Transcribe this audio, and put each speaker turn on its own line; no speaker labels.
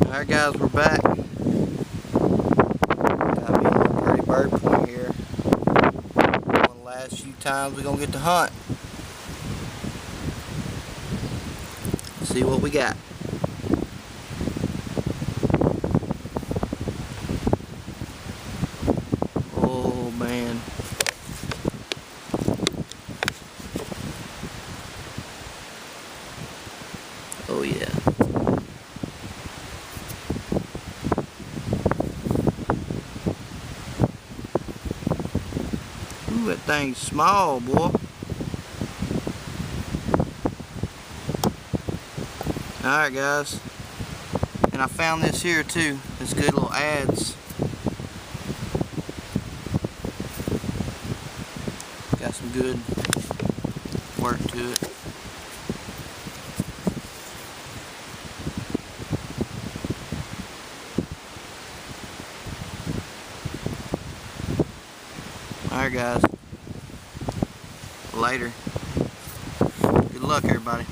Alright guys, we're back. Got me a pretty bird point here. One of the last few times we're gonna get to hunt. See what we got. Oh man. Oh yeah. Ooh, that thing's small, boy. Alright guys, and I found this here too, this good little adze. Got some good work to it. Alright guys, later. Good luck everybody.